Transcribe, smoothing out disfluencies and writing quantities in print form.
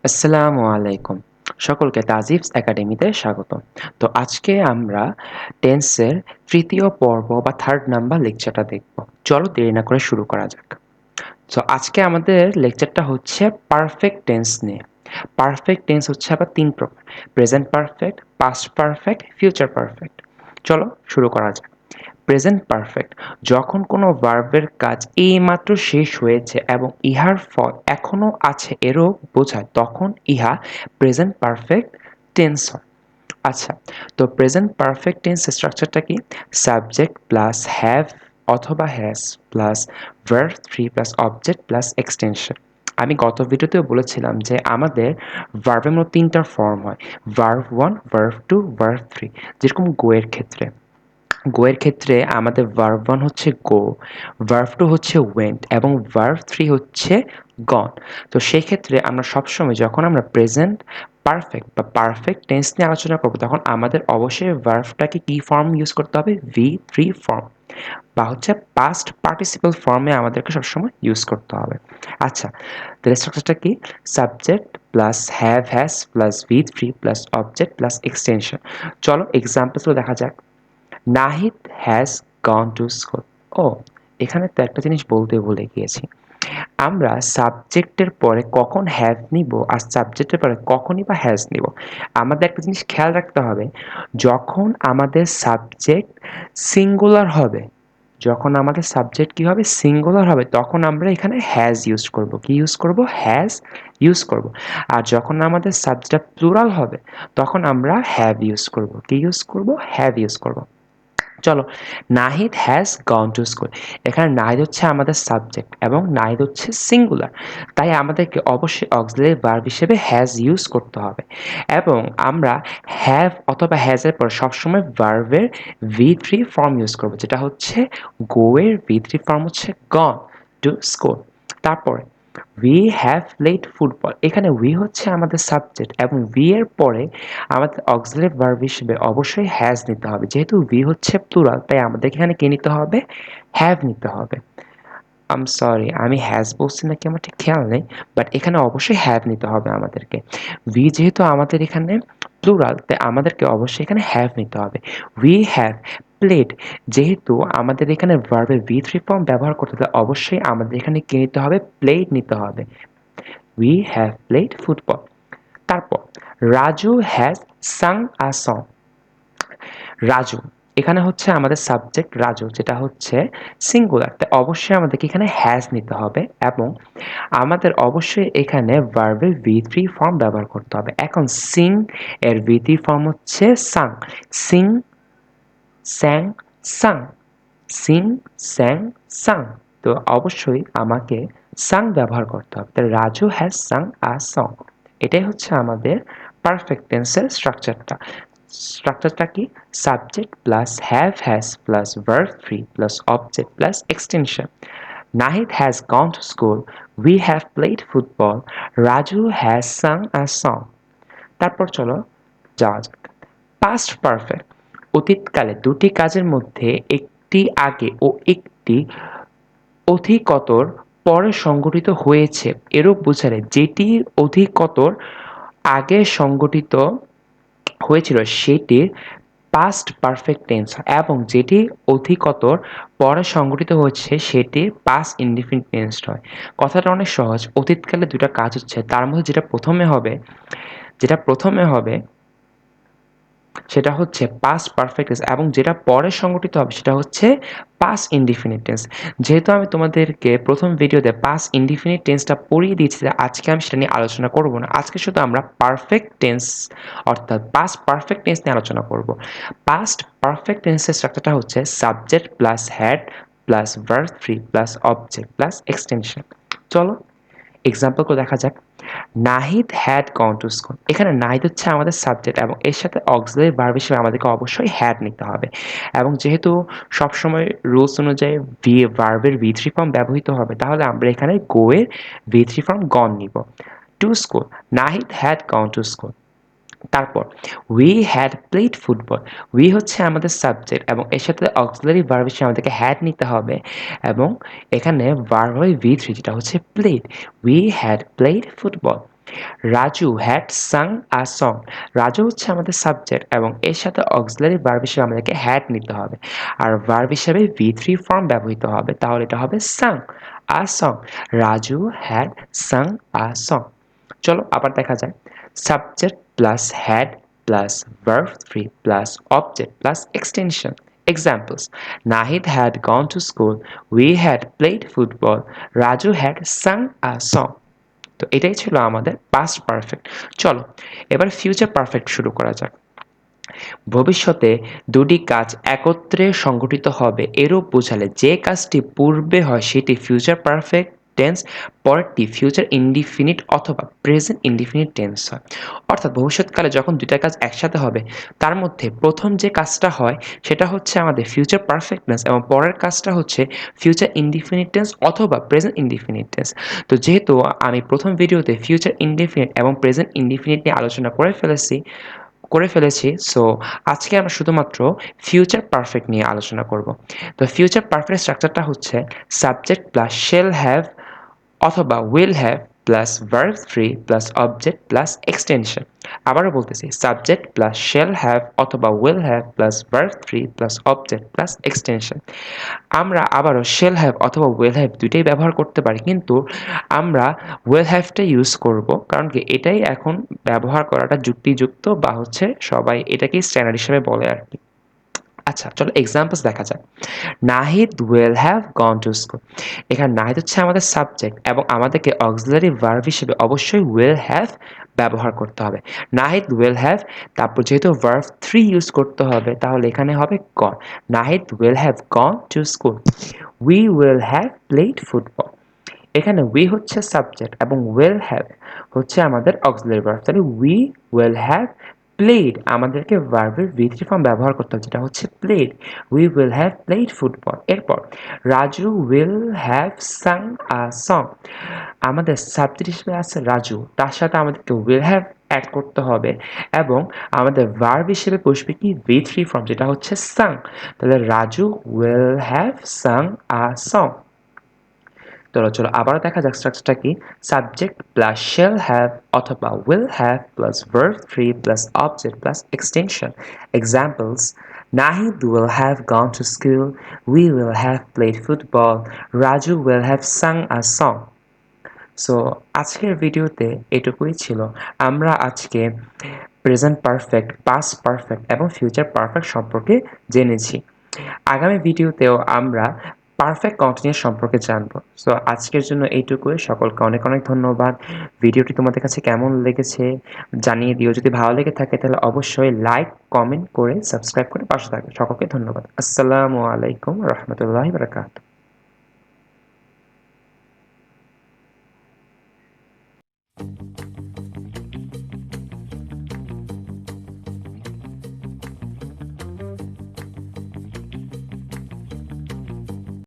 আসসালামু আলাইকুম। সকলকে তাজিবস একাডেমিতে স্বাগতম। তো আজকে আমরা টেন্সের ৩য় পর্ব বা 3rd নাম্বার লেকচারটা দেখব। চলো দেরি না করে শুরু করা যাক। সো আজকে আমাদের লেকচারটা হচ্ছে পারফেক্ট টেন্স নিয়ে। পারফেক্ট টেন্স হচ্ছে আবার ৩ প্রকার। Present perfect, past perfect, future perfect. চলো শুরু করা যাক। প্রেজেন্ট পারফেক্ট যখন কোনো ভার্বের কাজ এইমাত্র শেষ হয়েছে এবং ইহার ফল এখনো আছে এরও বোঝায় তখন ইহা প্রেজেন্ট পারফেক্ট টেন্স হয়। আচ্ছা, তো প্রেজেন্ট পারফেক্ট টেন্স স্ট্রাকচারটা কি? সাবজেক্ট প্লাস হ্যাভ অথবা has plus verb 3 plus object plus extension. আমি গত ভিডিওতেও বলেছিলাম যে আমাদের ভার্বের মধ্যে 3টা ফর্ম হয়, ভার্ব 1, ভার্ব 2, ভার্ব 3। যেরকম গো এর ক্ষেত্রে, গো এর ক্ষেত্রে আমাদের ভার্ব 1 হচ্ছে গো, ভার্ব 2 হচ্ছে ওয়েন্ট এবং ভার্ব 3 হচ্ছে গন। তো সেই ক্ষেত্রে আমরা সবসময় যখন আমরা প্রেজেন্ট পারফেক্ট বা পারফেক্ট টেন্স নিয়ে আলোচনা করব তখন আমাদের অবশ্যই ভার্বটাকে কি ফর্ম ইউজ করতে হবে? V3 ফর্ম বা হচ্ছে পাস্ট পার্টিসিপল ফর্মে আমাদেরকে সবসময় ইউজ করতে হবে। আচ্ছা, তাহলে স্ট্রাকচারটা কি? Subject plus have has plus V3 plus object plus extension. চলো এক্সাম্পলসগুলো দেখা যাক। Nahid has gone to school. ও, এখানে তো একটা জিনিস বলতে ভুলে গিয়েছি। আমরা সাবজেক্টের পরে কখন হ্যাভ নিব আর সাবজেক্টের পরে কখনই বা হ্যাজ নিব। আমাদের একটা জিনিস খেয়াল রাখতে হবে, যখন আমাদের সাবজেক্ট সিঙ্গুলার হবে, যখন আমাদের সাবজেক্ট কি হবে? সিঙ্গুলার হবে, তখন আমরা এখানে হ্যাজ ইউজ করব। কি ইউজ করব? হ্যাজ ইউজ করব। আর যখন আমাদের সাবজেক্টটা প্লুরাল হবে তখন আমরা হ্যাভ ইউজ করব। কি ইউজ করব? হ্যাভ ইউজ করব। চলো, Nahid has gone to school. এখানে নাহিদ হচ্ছে আমাদের সাবজেক্ট এবং নাহিদ হচ্ছে সিঙ্গুলার, তাই আমাদেরকে অবশ্যই অক্সিলারি ভার্ব হিসেবে হ্যাজ ইউজ করতে হবে এবং আমরা হ্যাভ অথবা হ্যাজের পর সবসময় ভার্বের V3 ফর্ম ইউজ করবো, যেটা হচ্ছে গো এর V3 ফর্ম হচ্ছে গন টু স্কুল। তারপরে উই হ্যাভ প্লেড ফুটবল। এখানে উই হচ্ছে আমাদের সাবজেক্ট এবং উই এর পরে আমাদের অক্সিলারি ভার্ব হিসেবে অবশ্যই হ্যাজ নিতে হবে। যেহেতু উই হচ্ছে প্লুরাল তাই আমাদেরকে এখানে কি নিতে হবে? হ্যাভ নিতে হবে। আম সরি, আমি হ্যাজ বলছি নাকি আমার ঠিক খেয়াল নেই, বাট এখানে অবশ্যই হ্যাভ নিতে হবে আমাদেরকে। উই যেহেতু আমাদের এখানে প্লুরাল তাই আমাদেরকে অবশ্যই এখানে হ্যাভ নিতে হবে। উই হ্যাভ প্লেড, যেহেতু আমাদের এখানে ভার্বের V3 ফর্ম ব্যবহার করতে হলে অবশ্যই আমাদের এখানে কি নিতে হবে? প্লেড নিতে হবে। We have played football. তারপর Raju has sung a song. Raju, এখানে হচ্ছে আমাদের সাবজেক্ট রাজু, যেটা হচ্ছে সিঙ্গুলার, তাই অবশ্যই আমাদেরকে এখানে হ্যাজ নিতে হবে এবং আমাদের অবশ্যই এখানে ভার্বের V3 ফর্ম ব্যবহার করতে হবে। এখন সিং এর V3 ফর্ম হচ্ছে সাং। সিং, স্যাং, সাং। সিং, স্যাং, সাং। তো অবশ্যই আমাকে সাং ব্যবহার করতে হবে। তাহলে Raju has sung a song. এটাই হচ্ছে আমাদের পারফেক্ট টেন্সের স্ট্রাকচারটা। স্ট্রাকচারটা কি? Subject plus have has plus verb 3 plus object plus extension. Nahid has gone to school. We have played football. Raju has sung a song. তারপর চলো যাওয়া যাক। পাস্ট পারফেক্ট, অতীতকালে দুটি কাজের মধ্যে একটি আগে ও একটি অধিকতর পরে সংঘটিত হয়েছে এরূপ বোঝালে যেটি অধিকতর আগে সংঘটিত হয়েছিল সেটির পাস্ট পারফেক্ট টেন্স এবং যেটি অধিকতর পরে সংঘটিত হচ্ছে সেটি পাস্ট ইনডিফিনিট টেন্স হয়। কথাটা অনেক সহজ। অতীতকালে দুটা কাজ হচ্ছে, তার মধ্যে যেটা প্রথমে হবে সেটা হচ্ছে পাস্ট পারফেক্ট টেন্স এবং যেটা পরে সংঘটিত হবে সেটা হচ্ছে পাস্ট ইনডিফিনিট টেন্স। যেহেতু আমি তোমাদেরকে প্রথম ভিডিওতে পাস্ট ইনডিফিনিট টেন্সটা পড়িয়ে দিয়েছি, আজকে আমি সেটা নিয়ে আলোচনা করব না। আজকে শুধু আমরা পারফেক্ট টেন্স অর্থাৎ পাস্ট পারফেক্ট টেন্স নিয়ে আলোচনা করব। পাস্ট পারফেক্ট টেন্সের স্ট্রাকচারটা হচ্ছে subject plus had plus verb 3 plus object plus extension. চলো এক্সাম্পলগুলো দেখা যাক। Nahid had gone to school. এখানে নাহিদ হচ্ছে আমাদের সাবজেক্ট এবং এর সাথে অক্সিলারি ভার্ব হিসেবে আমাদেরকে অবশ্যই হ্যাড নিতে হবে এবং যেহেতু সবসময় রুলস অনুযায়ী ভার্বের V3 ফর্ম ব্যবহৃত হবে তাহলে আমরা এখানে গো এর V3 ফর্ম গন নিব। To school, Nahid had gone to school. তারপর we had played football. we হচ্ছে আমাদের সাবজেক্ট এবং এর সাথে অক্সিলারি ভার্ব হিসেবে আমাদেরকে had নিতে হবে এবং এখানে ভার্ব হবে V3 যেটা হচ্ছে played. we had played football. Raju had sung a song. Raju হচ্ছে আমাদের সাবজেক্ট এবং এর সাথে অক্সিলারি ভার্ব হিসেবে আমাদেরকে had নিতে হবে আর ভার্ব হিসেবে V3 ফর্ম ব্যবহৃত হবে, তাহলে এটা হবে sung a song. Raju had sung a song. চলো আবার দেখা যায় subject plus had plus verb 3 plus object plus extension. Examples: Nahid had gone to school, we had played football, Raju had sung a song. তো এটাই ছিল আমাদের past perfect. চলো এবার future perfect শুরু করা যাক। ভবিষ্যতে দুটি কাজ একত্রে সংঘটিত হবে এরূপ বোঝালে যে কাজটি পূর্বে হয় সেটি ফিউচার পারফেক্ট টেন্স, পরেরটি ফিউচার ইনডিফিনিট অথবা প্রেজেন্ট ইনডিফিনিট টেন্স হয়। অর্থাৎ ভবিষ্যৎকালে যখন দুইটা কাজ একসাথে হবে তার মধ্যে প্রথম যে কাজটা হয় সেটা হচ্ছে আমাদের ফিউচার পারফেক্ট টেন্স এবং পরের কাজটা হচ্ছে ফিউচার ইনডিফিনিট টেন্স অথবা প্রেজেন্ট ইনডিফিনিট টেন্স। তো যেহেতু আমি প্রথম ভিডিওতে ফিউচার ইনডিফিনিট এবং প্রেজেন্ট ইনডিফিনিট নিয়ে আলোচনা করে ফেলেছি, সো আজকে আমরা শুধুমাত্র ফিউচার পারফেক্ট নিয়ে আলোচনা করব। তো ফিউচার পারফেক্ট স্ট্রাকচারটা হচ্ছে সাবজেক্ট প্লাস শেল হ্যাভ অথবা will have plus verb 3 plus object plus extension. আবারও বলতেছি সাবজেক্ট প্লাস শেল হ্যাভ অথবা will have plus verb 3 plus object plus extension. আমরা আবারও শেল হ্যাভ অথবা উইল হ্যাভ দুইটাই ব্যবহার করতে পারি, কিন্তু আমরা উইল হ্যাভটা ইউজ করব কারণ কি এটাই এখন ব্যবহার করাটা যুক্তিযুক্ত বা হচ্ছে সবাই এটাকেই স্ট্যান্ডার্ড হিসেবে বলে আর কি। আচ্ছা চলো এক্সাম্পলস দেখা যাক। Nahid will have gone to school. এখানে নাহিদ হচ্ছে আমাদের সাবজেক্ট এবং আমাদেরকে অক্সিলারি ভার্ব হিসেবে অবশ্যই উইল হ্যাভ ব্যবহার করতে হবে। নাহিদ উইল হ্যাভ, তারপর যেহেতু ভার্ব 3 ইউজ করতে হবে তাহলে এখানে হবে gone. Nahid will have gone to school. We will have played football. এখানে উই হচ্ছে সাবজেক্ট এবং উইল হ্যাভ হচ্ছে আমাদের অক্সিলারি ভার্ব, তাহলে উই উইল হ্যাভ প্লেড আমাদেরকে ভার্বের V3 ফর্ম ব্যবহার করতে হবে যেটা হচ্ছে played. We will have played football. এরপর Raju will have sung a song. আমাদের সাবজেক্ট হিসেবে আছে রাজু, তার সাথে আমাদেরকে উইল হ্যাভ অ্যাড করতে হবে এবং আমাদের ভার্ব হিসেবে বসবে কি V3 ফর্ম যেটা হচ্ছে সাং, তাহলে Raju will have sung a song. চলো আবারও দেখা যাক স্ট্রাকচারটা কি। সাবজেক্ট প্লাস শেল হ্যাভ অথবা will have plus verb 3 plus object plus extension. Examples: Nahid will have gone to school, we will have played football, Raju will have sung a song. So আজকের ভিডিওতে এটুকুই ছিল। আমরা আজকে present perfect, past perfect এবং future perfect সম্পর্কে জেনেছি। আগামী ভিডিওতেও আমরা পারফেক্ট কন্টিনিউয়াস সম্পর্কে জানব। সো আজকের জন্য এইটুকুই। সকলকে অনেক অনেক ধন্যবাদ। ভিডিওটি তোমাদের কাছে কেমন লেগেছে জানিয়ে দিও। যদি ভালো লেগে থাকে তাহলে অবশ্যই লাইক কমেন্ট করে সাবস্ক্রাইব করে পাশে থাকবে। সকলকে ধন্যবাদ। আসসালামু আলাইকুম রহমতুল্লাহি বারাকাতুহু।